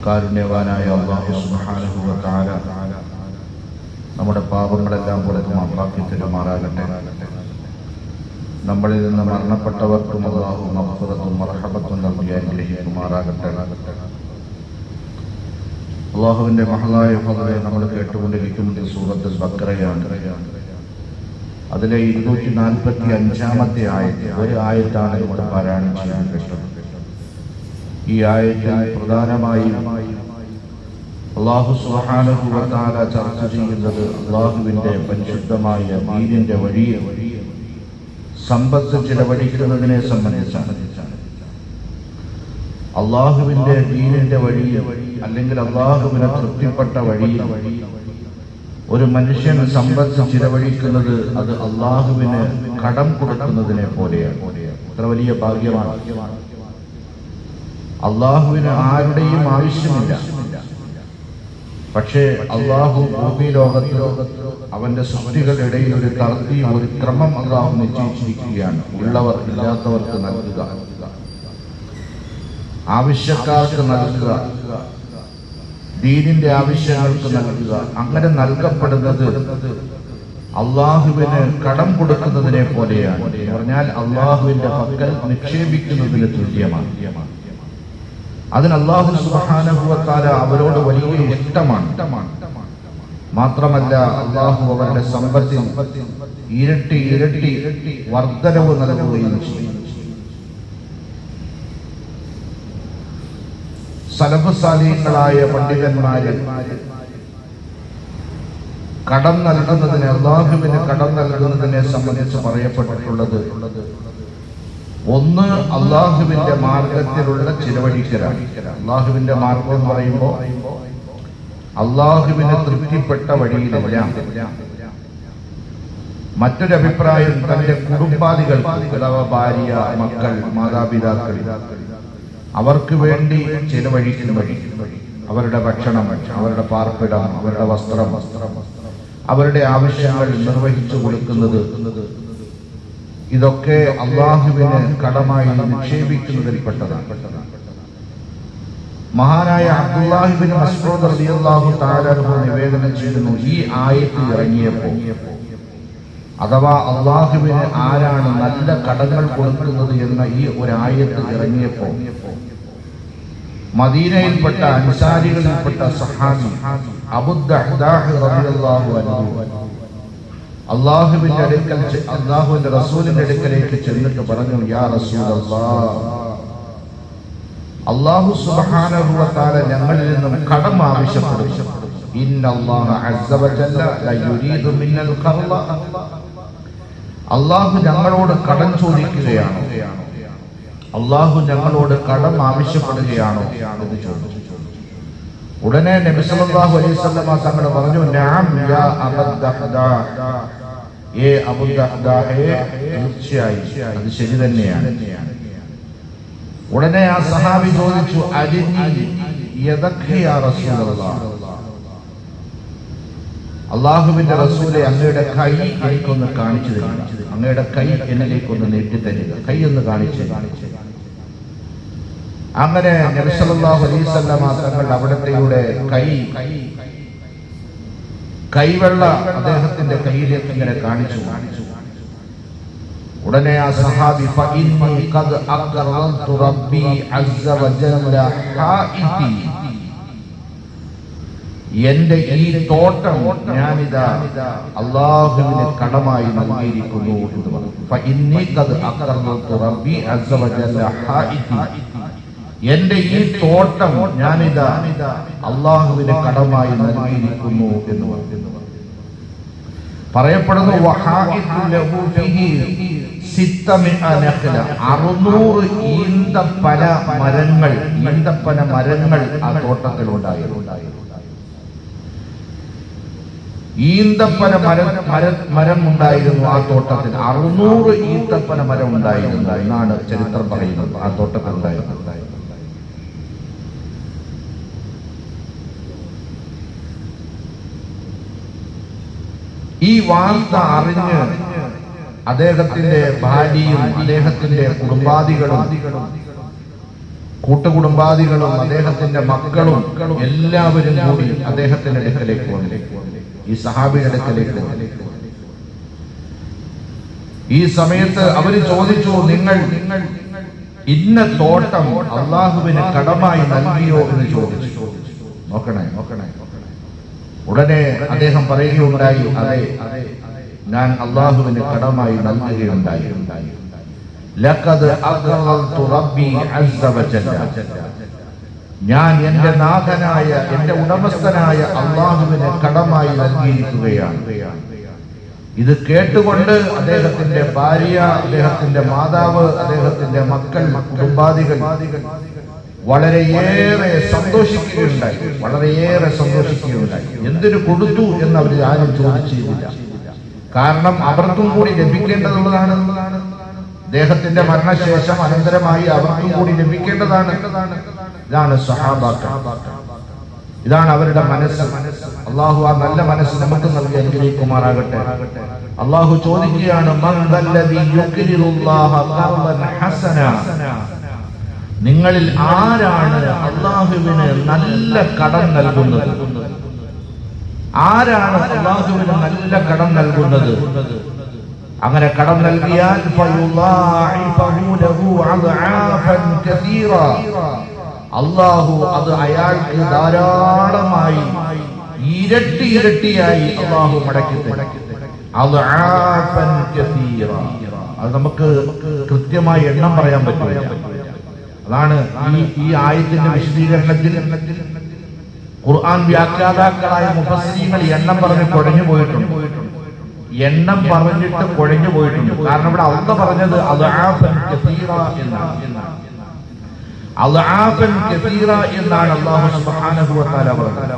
കാരുണ്യവാനായ അല്ലാഹു സുബ്ഹാനഹു വ തആല നമ്മുടെ പാപങ്ങളെല്ലാം പുറത്ത് മാപ്പാക്കി തരുമാറാകട്ടെ. നമ്മളിൽ നിന്ന് മരണപ്പെട്ടവർക്കും അല്ലാഹു മഗ്ഫിറത്തും മർഹമത്തും നൽകി അനുഗ്രഹിക്കുമാറാകട്ടെ. അല്ലാഹുവിന്റെ മഹലായ ഫളലെ നമ്മൾ കേട്ടുകൊണ്ടിരിക്കുന്നത് സൂറത്തുൽ ബഖറയാണ്. അതിലെ 245-ാമത്തെ ആയത്ത്, ഒരു ആയത്താണ് ഇവിടെ പാരായണം ചെയ്യാൻ പറ്റുന്നത്. ഈ ആയത്തിൽ പ്രധാനമായും അല്ലാഹു സുബ്ഹാനഹു വ തആല ചർച്ച ചെയ്യുന്നത് അല്ലാഹുവിന്റെ പരിശുദ്ധമായ ദീനിന്റെ വഴിയെ സമ്പത്ത് ചിലവഴിക്കുന്നതിനെ സംബന്ധിച്ചാണ്. അല്ലാഹുവിന്റെ ദീനിന്റെ വഴിയിൽ അല്ലെങ്കിൽ അല്ലാഹുവിനെ തൃപ്തിപ്പെട്ട വഴിയിൽ ഒരു മനുഷ്യൻ സമ്പത്ത് ചിലവഴിക്കുന്നത് അത് അല്ലാഹുവിന് കടം കൊടുക്കുന്നതിനെ പോലെയാണ്. അത്ര വലിയ ഭാഗ്യമാണ്. അള്ളാഹുവിന് ആരുടെയും ആവശ്യമില്ല. പക്ഷേ അള്ളാഹു ഭൂമി ലോകത്ത് അവന്റെ സൃഷ്ടികളുടെ ഇടയിൽ ഒരു തർത്തീബ്, ഒരു ക്രമം അള്ളാഹു നിശ്ചയിച്ചിരിക്കുകയാണ്. ഉള്ളവർ ഇല്ലാത്തവർക്ക് നൽകുക, ആവശ്യക്കാർക്ക് നൽകുക, ദീനിന്റെ ആവശ്യങ്ങൾക്ക് നൽകുക. അങ്ങനെ നൽകപ്പെടുന്നത് അള്ളാഹുവിന് കടം കൊടുക്കുന്നതിനെ പോലെയാണ്. എന്ന് പറഞ്ഞാൽ അള്ളാഹുവിന്റെ പക്കൽ നിക്ഷേപിക്കുന്നതിന് തുല്യമാണ്. അതിന് അല്ലാഹു സുബ്ഹാനഹു വ തആല അവരോട് വലിയ ഇഷ്ടമാണ്. മാത്രമല്ല അല്ലാഹു അവരുടെ സമ്പത്തിൽ ഇരട്ടി ഇരട്ടി വർദ്ധനവ് നൽകുകയും ചെയ്യും. സലഫ് സാലിഹീങ്ങളായ പണ്ഡിതന്മാര് കടം നൽകുന്നതിനെ, അല്ലാഹുവിന് കടം നൽകുന്നതിനെ സംബന്ധിച്ച് പറയപ്പെട്ടിട്ടുള്ളത് ഒന്ന് അള്ളാഹുവിന്റെ മാർഗത്തിലുള്ള ചിലവഴിക്കലാണ്. അള്ളാഹുവിന്റെ മാർഗം എന്ന് പറയുമ്പോൾ അള്ളാഹുവിനെ തൃപ്തിപ്പെട്ട വഴിയിലെല്ലാം. മറ്റൊരഭിപ്രായം തന്റെ കുടുംബാദികൾ, അഥവാ ഭാര്യ, മക്കൾ, മാതാപിതാക്കൾ, അവർക്ക് വേണ്ടി ചിലവഴിക്കുന്ന വഴി, അവരുടെ ഭക്ഷണം, അവരുടെ പാർപ്പിടം, അവരുടെ വസ്ത്രം, അവരുടെ ആവശ്യങ്ങൾ നിർവഹിച്ചു കൊടുക്കുന്നത്, ഇതൊക്കെ അള്ളാഹുവിന് കടമായി നിക്ഷേപിക്കുന്നതിൽപ്പെട്ടതാണ്. മഹാനായ അബ്ദുല്ലാഹി ഇബ്നു മസ്ഊദ് റളിയല്ലാഹു തആല അൻഹു നിവേദനം ചെയ്യുന്നു, ഈ ആയത്ത് ഇറങ്ങിയപ്പോൾ, അഥവാ അള്ളാഹുവിന് ആരാണ് നല്ല കടങ്ങൾ കൊടുക്കുന്നത് എന്ന ഈ ഒരു ആയത്ത് ഇറങ്ങിയപ്പോൾ മദീനയിൽപ്പെട്ട അൻസാരികളിൽപ്പെട്ട സഹാബി അബൂ ദഹ്ദാഹ് റളിയല്ലാഹു അൻഹു അള്ളാഹുവിന്റെ അടുക്കൽ, അള്ളാഹുവിന്റെ റസൂലിന്റെ അടുക്കലേക്ക് ചെന്നിട്ട് പറഞ്ഞു, യാ റസൂലല്ലാഹ്, അല്ലാഹു സുബ്ഹാനഹു വ തആല ഞങ്ങളിൽ നിന്നും കടം ആവശ്യപ്പെടുന്നു. ഇന്നല്ലാഹ അസ്സ വജല്ല ല യുരീദു മിനൽ ഖർള, അല്ലാഹു ഞങ്ങളോട് കടം ചോദിക്കുകയാണോ, അല്ലാഹു ഞങ്ങളോട് കടം ആവശ്യപ്പെടുകയാണോ എന്ന് ചോദിച്ചു. ഉടനെ നബി സല്ലല്ലാഹു അലൈഹി വസല്ലം തങ്ങൾ പറഞ്ഞു, നഅം യാ അബൂ ദഹ്ദാഹ്, അബൂ ദഹ്ദാഹേ, തീർച്ചയായും അത് ശരി തന്നെയാണ്. ഉടനെ ആ സഹാബി ചോദിച്ചു, അരിനി യദഖി യാ റസൂലല്ലാഹ്, അല്ലാഹുവിന്റെ റസൂലെ, അങ്ങയുടെ കൈ എനിക്കൊന്ന് കാണിച്ചു തരിക, അങ്ങയുടെ കൈ എന്നിലേക്കൊന്ന് നീട്ടിത്തരിക, കൈ ഒന്ന് കാണിച്ചു. അങ്ങനെ നബി സല്ലല്ലാഹു അലൈഹി വസല്ലം തങ്ങൾ അവിടത്തെയുടെ കൈവെള്ള അദ്ദേഹത്തിന്റെ കയ്യിലേക്ക് ഇങ്ങനെ കാണിച്ചു. ഉടനെ ആ സഹാബി, ഫഇന്നി ഖദ് അഖറൽതു റബ്ബി അസ്സ വജല്ല ഹാഇതി, എന്റെ ഈ തോട്ടം ഞാനിതാ അല്ലാഹുവിന് കടമായി നൽകിയിരിക്കുന്നു എന്ന് പറഞ്ഞു. ഫഇന്നി ഖദ് അഖറൽതു റബ്ബി അസ്സ വജല്ല ഹാഇതി, എന്റെ ഈ തോട്ടം ഞാനിതാ അള്ളാഹുവിന് കടമായി നൽകിയിരിക്കുന്നു എന്ന് പറയപ്പെടുന്നു. 600 ഈന്തപ്പന മരങ്ങൾ ആ തോട്ടത്തിൽ ഉണ്ടായിരുന്നു. ഈന്തപ്പന മരം ഉണ്ടായിരുന്നു ആ തോട്ടത്തിൽ. 600 ഈന്തപ്പന മരം ഉണ്ടായിരുന്നു എന്നാണ് ചരിത്രം പറയുന്നത്. ആ തോട്ടത്തിൽ ഉണ്ടായിരുന്നു. ഈ വാർത്ത അറിഞ്ഞ് അദ്ദേഹത്തിന്റെ ഭാര്യയും അദ്ദേഹത്തിന്റെ കുടുംബാദികളും കൂട്ടുകുടുംബാദികളും അദ്ദേഹത്തിന്റെ മക്കളും എല്ലാവരും കൂടി അദ്ദേഹത്തിന്റെ അടുക്കലേക്ക് വന്നു. ഈ സഹാബിയുടെ അടുക്കലേക്ക് ഈ സമയത്ത് അവര് ചോദിച്ചു, നിങ്ങൾ ഇന്ന തോട്ടം അള്ളാഹുവിന് കടമായി നൽകിയോ എന്ന് ചോദിച്ചു. നോക്കണേ. ഉടനെ അദ്ദേഹം പറയുകയുണ്ടായി, അതെ, ഞാൻ അള്ളാഹുവിന് കടമായി നൽകുകയുണ്ടായി. ലഖദ് അഖറൽതു റബ്ബി അസ്സ വജല്ല, ഞാൻ എന്റെ നാഥനായ എന്റെ ഉടമസ്ഥനായ അള്ളാഹുവിന് കടമായി നൽകിയിരിക്കുകയാണ്. ഇത് കേട്ടുകൊണ്ട് അദ്ദേഹത്തിന്റെ ഭാര്യ, അദ്ദേഹത്തിന്റെ മാതാവ്, അദ്ദേഹത്തിന്റെ മക്കൾ, കുടുംബാദികൾ വളരെയേറെ സന്തോഷിക്കുകയുണ്ടായി. എന്തിനു കൊടുത്തു എന്ന് അവർ ആരും ചോദിച്ചില്ല. കാരണം അവർക്കും കൂടി ലഭിക്കേണ്ടതുള്ളതാണ്. അദ്ദേഹത്തിന്റെ മരണശേഷം അനന്തരമായി അവർക്കും കൂടി ലഭിക്കേണ്ടതാണ്. ഇതാണ് സഹാബാക്കൾ, ഇതാണ് അവരുടെ മനസ്സ്. അള്ളാഹു ആ നല്ല മനസ്സ് നമുക്ക് നൽകി അനുഗ്രഹിക്കുമാറാകട്ടെ. അള്ളാഹു ചോദിക്കുകയാണ്, നിങ്ങളിൽ ആരാണ് അള്ളാഹുവിന് നല്ല കടം നൽകുന്നത്? ആരാണ് അള്ളാഹുവിന് നല്ല കടം നൽകുന്നത്? അങ്ങനെ കടം നൽകിയാൽ അള്ളാഹു അത് അയാൾക്ക് ധാരാളമായി ഇരട്ടിയായി അള്ളാഹു മടക്കി തരും. അത് നമുക്ക് കൃത്യമായി എണ്ണം പറയാൻ പറ്റില്ല. അതാണ് ഈ ആയത്തിന്റെ വിശദീകരണത്തിൽ ഖുർആൻ വ്യാഖ്യാതാക്കളായ മുഫസ്സിരീങ്ങൾ എണ്ണം പറഞ്ഞ് കുഴഞ്ഞു പോയിട്ടുണ്ട്. കാരണം ഇവിടെ അള്ളാഹ് പറഞ്ഞത് അദ്ആഫൻ കസീറ എന്നാണ് അല്ലാഹു സുബ്ഹാനഹു വ തആല പറഞ്ഞത്.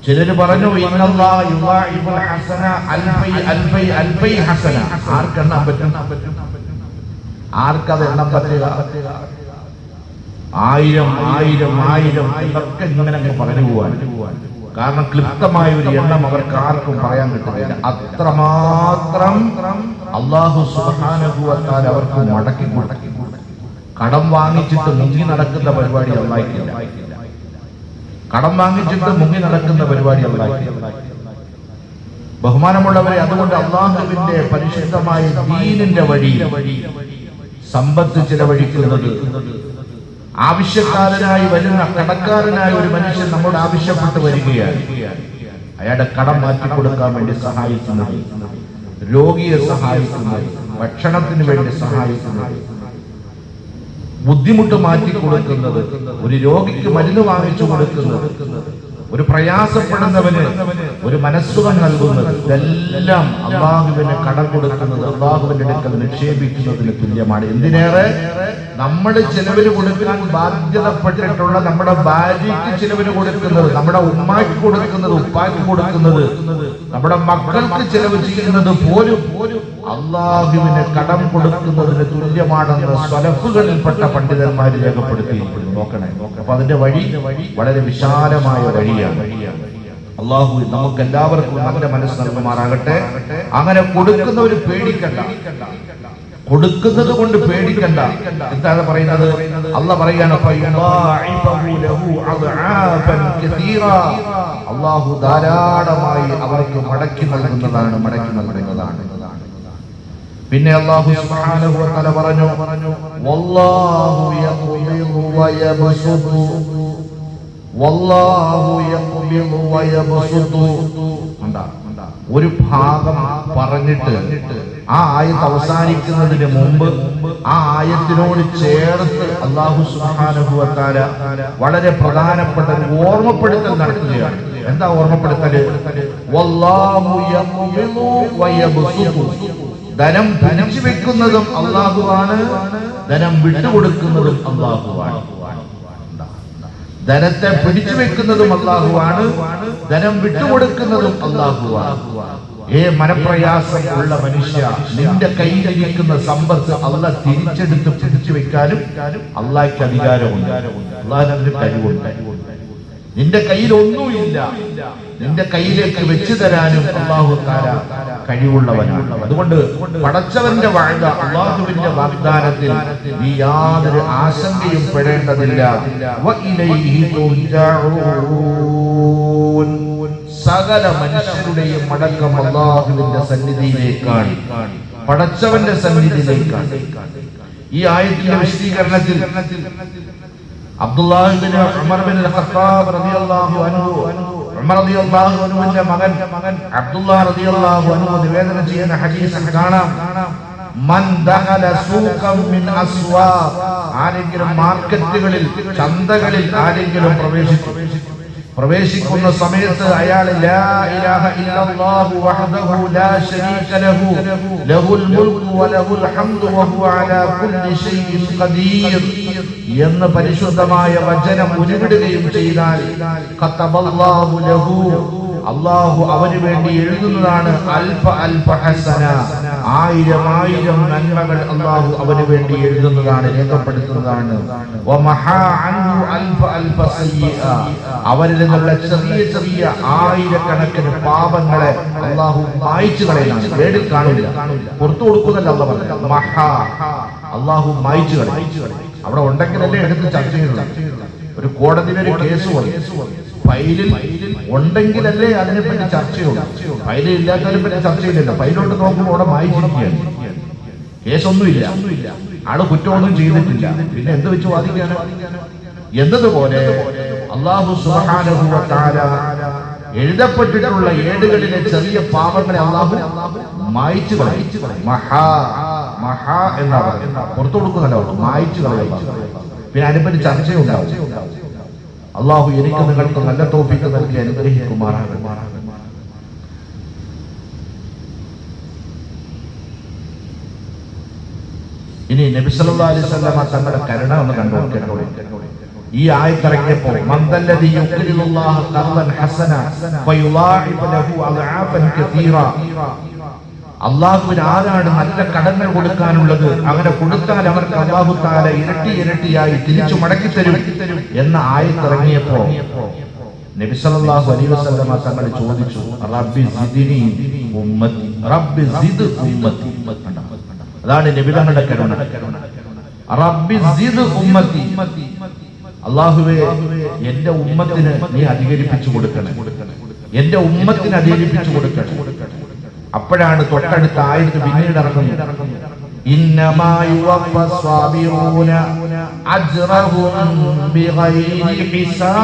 ചിലർ പറഞ്ഞു ഇന്നല്ലാഹ യുളാഇബുൽ ഹസന അൽഫൈ ഹസന. ആർക്കെണ്ണാൻ പറ്റും? ആർക്കത് എണ്ണം പറ്റുക? 1000 ഇതൊക്കെ ഇങ്ങനെ പറഞ്ഞു പോവാൻ. കാരണം ക്ലിപ്തമായ ഒരു എണ്ണം അവർക്ക് ആർക്കും പറയാൻ കിട്ടുന്നില്ല. അത്രമാത്രം അല്ലാഹു സുബ്ഹാനഹു വ തആല അവർക്ക് മടക്കി. കടം വാങ്ങിച്ചിട്ട് മുങ്ങി നടക്കുന്ന പരിപാടി അല്ലാഹിക്കില്ല. ബഹുമാനമുള്ളവരെ, അതുകൊണ്ട് അല്ലാഹുവിന്റെ പരിശുദ്ധമായ ദീനിന്റെ വഴി സമ്പത്ത് ചിലവഴിക്കുന്നത്, ആവശ്യക്കാരനായി വരുന്ന കടക്കാരനായ ഒരു മനുഷ്യൻ നമ്മോട് ആവശ്യപ്പെട്ട് വരികയാണ്, അയാളുടെ കടം മാറ്റിക്കൊടുക്കാൻ വേണ്ടി സഹായിക്കുന്നത്, രോഗിയെ സഹായിക്കുന്നത്, ഭക്ഷണത്തിന് വേണ്ടി സഹായിക്കുന്നത്, ബുദ്ധിമുട്ട് മാറ്റിക്കൊടുക്കുന്നത്, ഒരു രോഗിക്ക് മരുന്ന് വാങ്ങിച്ചു കൊടുക്കുന്നത്, ഒരു പ്രയാസപ്പെടുന്നവന് ഒരു മനസ്സുഖം നൽകുന്നത്, ഇതെല്ലാം അള്ളാഹുവിന് കടം കൊടുക്കുന്നത്, അള്ളാഹുവിന്റെ അടുക്കൽ നിക്ഷേപിക്കുന്നതിന് തുല്യമാണ്. എന്തിനേറെ, നമ്മൾ ചിലവിന് കൊടുക്കാൻ ബാധ്യതപ്പെട്ടിട്ടുള്ള നമ്മുടെ ഭാര്യയ്ക്ക് ചിലവിന് കൊടുക്കുന്നത്, നമ്മുടെ ഉമ്മാക്ക് കൊടുക്കുന്നത്, ഉപ്പാക്ക് കൊടുക്കുന്നത്, നമ്മുടെ മക്കൾക്ക് ചിലവ് ചെയ്യുന്നത് പോലും അള്ളാഹുവിന് കടം കൊടുക്കുന്നതിന് തുല്യമാണെന്ന് സ്വലഫുകളിൽപ്പെട്ട പണ്ഡിതന്മാർ രേഖപ്പെടുത്തിയിരിക്കുന്നു. നോക്കണേ. അപ്പൊ അതിന്റെ വഴി വളരെ വിശാലമായ വഴിയാണ്. അള്ളാഹു നമുക്ക് എല്ലാവർക്കും നല്ല മനസ്സ് നൽകുമാറാകട്ടെ. അങ്ങനെ കൊടുക്കുന്നവർ പേടിക്കണ്ട, കൊടുക്കുന്നത് കൊണ്ട് പേടിക്കണ്ട. എന്താണ് പറയുന്നത്? അള്ളാഹ് പറയാണ്, അള്ളാഹു ധാരാളമായി അവർക്ക് മടക്കി നൽകുന്നതാണ്. പിന്നെ അല്ലാഹു സുബ്ഹാനഹു വ തആല പറഞ്ഞു, വല്ലാഹു യഖ്ബിദു വയബ്സുതു. ഒരു ഭാഗം പറഞ്ഞിട്ട് ആ ആയത്ത് അവസാനിക്കുന്നതിന് മുമ്പ് ആ ആയത്തിനോട് ചേർത്ത് അല്ലാഹു സുബ്ഹാനഹു വ തആല വളരെ പ്രധാനപ്പെട്ട ഒരു ഓർമ്മപ്പെടുത്തൽ നടത്തുകയാണ്. എന്താ ഓർമ്മപ്പെടുത്തല്? വല്ലാഹു യഖ്ബിദു വയബ്സുതു. ധനം ധനിച്ചു വെക്കുന്നതും അള്ളാഹുവാണ്, ധനം വിട്ടുകൊടുക്കുന്നതും അള്ളാഹുവാണ്. ധനത്തെ പിടിച്ചു വെക്കുന്നതും അള്ളാഹുവാണ്, ധനം വിട്ടുകൊടുക്കുന്നതും അള്ളാഹുവാണ്. മനപ്രയാസം ഉള്ള മനുഷ്യ, നിന്റെ കയ്യിലിരിക്കുന്ന സമ്പത്ത് അള്ളാഹ് തിരിച്ചെടുത്ത് പിടിച്ചു വെക്കാനും അള്ളാഹ്ക്ക് അധികാരമുണ്ട്, അള്ളാഹിന് അതിന് കഴിവുണ്ട്. നിന്റെ കയ്യിൽ ഒന്നുമില്ല, നിന്റെ കയ്യിലേക്ക് വെച്ചു തരാനും അല്ലാഹു തആല കഴിവുള്ളവനാണ്. അതുകൊണ്ട് പടച്ചവന്റെ വാഴ്ച, അല്ലാഹുവിന്റെ വാഗ്ദാനത്തിൽ നീ യാതൊരു ആശങ്കയും പെടേണ്ടതില്ല. വഇലൈഹി തുർജഊൻ. സകല മനുഷ്യരുടെയും മടക്കം അല്ലാഹുവിന്റെ സന്നിധിയിലേക്കാണ്, പടച്ചവന്റെ സന്നിധിയിലേക്കാണ്. ഈ ആയത്തിന്റെ വിശദീകരണത്തിൽ Abdullah ibn Umar bin Khattab റളിയല്ലാഹു അൻഹു, ഉമർ റളിയല്ലാഹു അൻഹുവിന്റെ മകൻ അബ്ദുല്ലാഹ് റളിയല്ലാഹു അൻഹു നിവേദനം ചെയ്യുന്ന ഹദീസിൽ കാണാം, മൻ ദഖല സൂഖൻ മിൻ അസ്വാഖ്, ആരെങ്കിലും മാർക്കറ്റുകളിൽ, ചന്തകളിൽ ആരെങ്കിലും പ്രവേശിക്കുന്ന സമയത്ത് അയാൾ ലാ ഇലാഹ ഇല്ലല്ലാഹു വഹ്ദഹു ലാ ശരീക ലഹു ലഹുൽ മുൽക്കു വലഹുൽ ഹംദു വഹുവ അലാ കുല്ലി ഷൈഇൻ ഖദീർ എന്ന് പരിശുദ്ധമായ വചനം ഉരുവിടുകയും ചെയ്താൽ ഖതബല്ലാഹു ലഹു, അല്ലാഹു അവന് വേണ്ടി എഴുതുന്നതാണ് അൽഫ അൽഫ ഹസന, 1000 നന്മകൾ അല്ലാഹു അവന് വേണ്ടി എഴുതുന്നതാണ്, രേഖപ്പെടുത്തുന്നതാണ്. വമഹാ അൻഹു അൽഫ അൽഫ സയ്യിഅ, അവരിൽ നിന്നുള്ള ചെറിയ ചെറിയ 1000കണക്കിന് പാപങ്ങളെ അല്ലാഹു മായ്ച്ചു കളയുന്നതാണ്. വേടിൽ കാണില്ല, പുറത്തു കൊടുക്കുന്നല്ല അല്ലാഹു പറഞ്ഞത്. മഹാ, അല്ലാഹു മായ്ച്ചു കളയും. അവിടെ ഉണ്ടെങ്കിലല്ലേ എടുത്ത് ചർച്ച ചെയ്യുന്നത്. ഒരു കോടതിയിലൊരു കേസ് വന്നു, ഫയലിൽ ഉണ്ടെങ്കിലല്ലേ അതിനെപ്പറ്റി ചർച്ചയുള്ളൂ. ഫയലിൽ ഇല്ലാത്തതിനെ പറ്റി ചർച്ചയില്ലല്ലോ. ഫയലോട്ട് നോക്കുമ്പോൾ അവിടെ വായിച്ചിരിക്കുകയാണ്, കേസൊന്നുമില്ല, ആള് കുറ്റമൊന്നും ചെയ്തിട്ടില്ല, പിന്നെ എന്ത് വെച്ച് വാദിക്കാണ് എന്നതുപോലെ അല്ലാഹു സുബ്ഹാനഹു വ തആല എഴുതപ്പെട്ടിട്ടുള്ള ഏടുകളിലെ ചെറിയ പാപങ്ങളെ അല്ലാഹു മായ്ച്ചു കളയും. മഹാ മഹാ എന്നാ പറയുന്നത്, പുറത്തു കൊടുക്കുന്നല്ലോ, മായ്ച്ചു കളയും. പിന്നെ അതിനെപ്പറ്റി ചർച്ചയുണ്ടാവും. അല്ലാഹു എനിക്ക് നിങ്ങൾക്ക് നല്ല തൗഫീഖ് നൽകി അനുഗ്രഹിക്കുമാറാകട്ടെ. ഇനി നബി സല്ലല്ലാഹു അലൈഹി വസല്ലം തങ്ങളുടെ കരുണ ഒന്ന് കണ്ടുകൊടുക്കണം. ഈ ആയത്തിറങ്ങിയപ്പോൾ മന്ദല്ലദി യുഖ്രിദുല്ലാഹ ഖർദൻ ഹസന ഫയുളാഇബു ലഹു അദ്ആഫൻ കതീറ, അല്ലാഹുവിന് ആരാണ് നല്ല കടങ്ങൾ കൊടുക്കാനുള്ളത്, അങ്ങനെ കൊടുത്താൽ അവർക്ക് അല്ലാഹു തആല ഇരട്ടി ഇരട്ടിയായി തിരിച്ചു മടക്കി തരും എന്ന ആയത്തിറങ്ങിയപ്പോൾ നബി സല്ലല്ലാഹു അലൈഹി വസല്ലം തങ്ങൾ ചോദിച്ചു, റബ്ബി സിദ്നി ഉമ്മത്തി, റബ്ബി സിദ് ഉമ്മത്തി. അതാണ് നബി തങ്ങളുടെ കരുണ. റബ്ബി സിദ് ഉമ്മത്തി, അല്ലാഹുവേ എന്റെ ഉമ്മത്തിന് നീ അധികരിപ്പിച്ചു കൊടുക്കണം, എന്റെ ഉമ്മത്തിന് അധികരിപ്പിച്ചു കൊടുക്കണം. അപ്പോഴാണ് തൊട്ടടുത്ത ആയത്ത് പിന്നീട് ഇറങ്ങുന്നത്, ഇന്നമാ യുവഫസ്സാബിറൂന അജ്റഹും ബിഗൈരി ഹിസാബ്.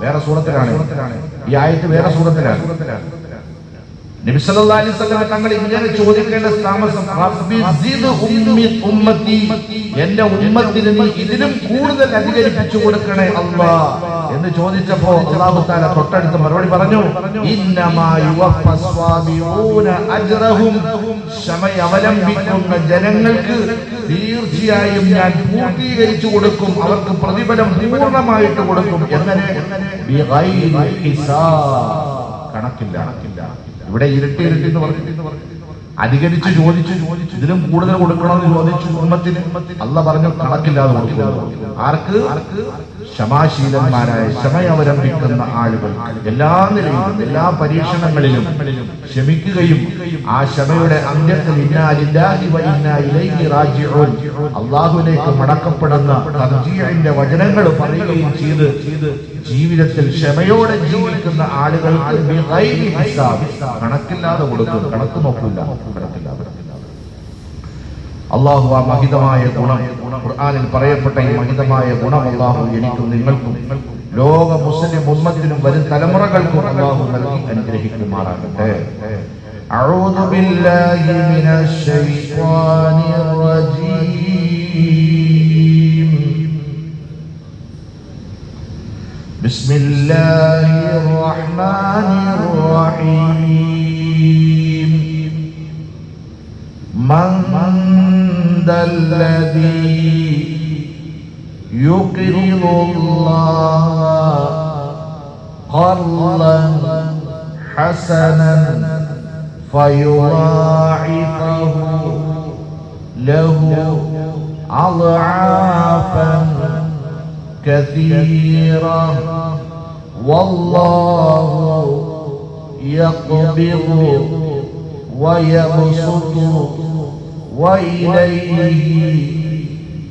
വേറെ സൂറത്തിലാണ് ഈ ആയത്ത്, വേറെ സൂറത്തിലാണ്. നബി സല്ലല്ലാഹു അലൈഹി വസല്ലം തങ്ങൾ ഇങ്ങനെ ചോദിക്കേണ്ട താമസം, റബ്ബി സിദ് ഉമ്മത്തി, എന്റെ ഉമ്മത്തിന് നീ ഇതിലും കൂടുതൽ അധികരിപ്പിച്ചു കൊടുക്കണേ അല്ലാഹ് എന്ന് ചോദിച്ചപ്പോൾ അല്ലാഹു തആല തൊട്ടടുത്ത് മറുപടി പറഞ്ഞു, ഇന്നമാ യുവഫസ്സാബിറൂന അജ്റഹും, ക്ഷമ അവലംബിക്കുന്ന ജനങ്ങൾക്ക് തീർച്ചയായും ഞാൻ പൂർത്തീകരിച്ചു കൊടുക്കും, അവർക്ക് പ്രതിഫലം പൂർണ്ണമായിട്ട് കൊടുക്കും. എങ്ങനെ? ബിഗൈരി ഹിസാബ്, കണക്കില്ല. ഇവിടെ ഇരട്ടി ഇരട്ടി എന്ന് പറഞ്ഞു, അധികരിച്ച് ചോദിച്ചു, ഇതിലും കൂടുതൽ കൊടുക്കണമെന്ന് ചോദിച്ചു ഉമ്മത്തിന്. അല്ലാഹു പറഞ്ഞു കണക്കില്ലാതെ കൊടുക്കുന്നു. ആർക്ക്? ക്ഷമാശീലന്മാരായ, ക്ഷമയവലംബിക്കുന്ന ആളുകൾ എല്ലാ നിലയിലും എല്ലാ പരീക്ഷണങ്ങളിലും ക്ഷമിക്കുകയും ആ ക്ഷമയുടെ അന്ത്യത്തിൽ ഇന്നാ ലില്ലാഹി വ ഇന്നാ ഇലൈഹി റാജിഊൻ, അല്ലാഹുവിലേക്ക് മടക്കപ്പെടുന്ന തർജീഇന്റെ വചനങ്ങൾ പറയുകയും ചെയ്ത് ജീവിതത്തിൽ ക്ഷമയോടെ ജീവിക്കുന്ന ആളുകൾക്ക് ബിഗൈരി ഹിസാബ്, കണക്കില്ലാതെ കൊടുക്കും. കണക്ക് നോക്കില്ല, കണക്കില്ലാതെ. അല്ലാഹു ആ മഹിതമായ ഗുണം, ഖുർആനിൽ പറയപ്പെട്ട ഈ മഹിതമായ ഗുണം അല്ലാഹു എനിക്കും നിങ്ങൾക്കും ലോക മുസ്ലിം ഉമ്മത്തിനും വരും തലമുറകൾക്കും അല്ലാഹു നൽകി അനുഗ്രഹിക്കുമാറാകട്ടെ. അഊദു ബില്ലാഹി മിനശ് ശൈത്വാനിർ റജീം. ബിസ്മില്ലാഹിർ റഹ്മാനിർ റഹീം. من ذا الذي يقرض الله قرضا حسنا فيضاعفه له أضعافا كثيرا والله يقبض ويبسط وإليه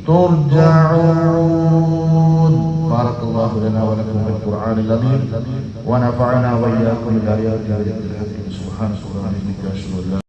ترجعون. بارك الله لنا ولكم في القرآن العظيم ونفعنا وإياكم بالآيات والذكر الحكيم. سبحانك اللهم وبحمدك أشهد أن لا